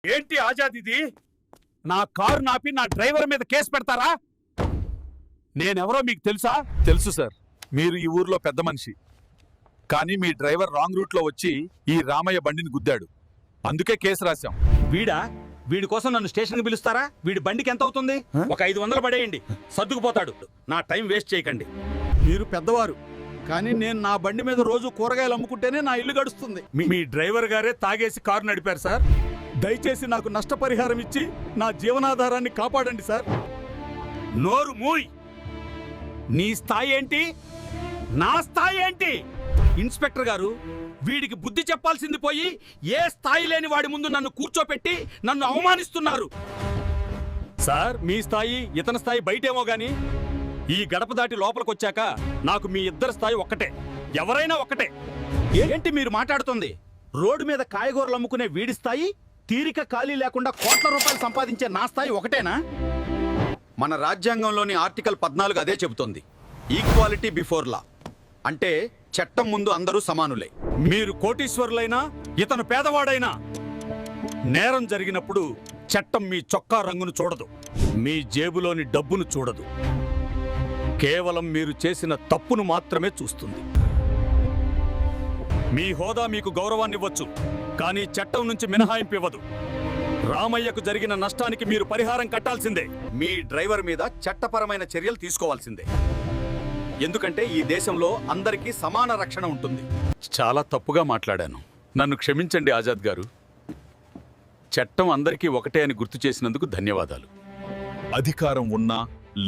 ఏంటి ఆజాద్ ఇది? నా కారు నాపి నా డ్రైవర్ మీద కేసు పెడతారా? నేనెవరో మీకు తెలుసా? తెలుసు సార్, మీరు ఈ ఊర్లో పెద్ద మనిషి. కానీ మీ డ్రైవర్ రాంగ్ రూట్లో వచ్చి ఈ రామయ్య బండిని గుద్దాడు, అందుకే కేసు రాశాం. వీడి కోసం నన్ను స్టేషన్కి పిలుస్తారా? వీడి బండికి ఎంత అవుతుంది? ఒక 500 పడేయండి, సర్దుకుపోతాడు. నా టైం వేస్ట్ చేయకండి. మీరు పెద్దవారు, కానీ నేను నా బండి మీద రోజు కూరగాయలు అమ్ముకుంటేనే నా ఇల్లు గడుస్తుంది. మీ డ్రైవర్ గారే తాగేసి కారు నడిపారు సార్. దయచేసి నాకు నష్టపరిహారం ఇచ్చి నా జీవనాధారాన్ని కాపాడండి సార్. నోరు మూయ్. నీ స్థాయి ఏంటి, నా స్థాయి ఏంటి? ఇన్స్పెక్టర్ గారు, వీడికి బుద్ధి చెప్పాల్సింది పోయి ఏ స్థాయి లేని వాడి ముందు నన్ను కూర్చోపెట్టి నన్ను అవమానిస్తున్నారు. సార్, మీ స్థాయి ఇతని స్థాయి బయటేమో గాని ఈ గడప దాటి లోపలికొచ్చాక నాకు మీ ఇద్దరి స్థాయి ఒక్కటే, ఎవరైనా ఒక్కటే. ఏంటి మీరు మాట్లాడుతుంది? రోడ్డు మీద కాయగూరలు అమ్ముకునే వీడి స్థాయి, తీరిక ఖాళీ లేకుండా కోట్ల రూపాయలు సంపాదించే నా స్థాయి ఒకటేనా? మన రాజ్యాంగంలోని ఆర్టికల్ 14 అదే చెబుతోంది, ఈక్వాలిటీ బిఫోర్ లా. అంటే చట్టం ముందు అందరూ సమానులే. మీరు కోటీశ్వరులైనా ఇతను పేదవాడైనా నేరం జరిగినప్పుడు చట్టం మీ చొక్కా రంగును చూడదు, మీ జేబులోని డబ్బును చూడదు. కేవలం మీరు చేసిన తప్పును మాత్రమే చూస్తుంది. మీ హోదా మీకు గౌరవాన్నివ్వచ్చు, కానీ చట్టం నుంచి మినహాయింపు ఇవ్వదు. రామయ్యకు జరిగిన నష్టానికి మీరు పరిహారం కట్టాల్సిందే. మీ డ్రైవర్ మీద చట్టపరమైన చర్యలు తీసుకోవాల్సిందే. ఎందుకంటే ఈ దేశంలో అందరికీ సమాన రక్షణ ఉంటుంది. చాలా తప్పుగా మాట్లాడాను, నన్ను క్షమించండి ఆజాద్ గారు. చట్టం అందరికీ ఒకటే అని గుర్తు చేసినందుకు ధన్యవాదాలు. అధికారం ఉన్నా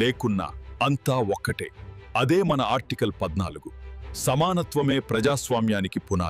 లేకున్నా అంతా ఒక్కటే. అదే మన ఆర్టికల్ 14. సమానత్వమే ప్రజాస్వామ్యానికి పునాది.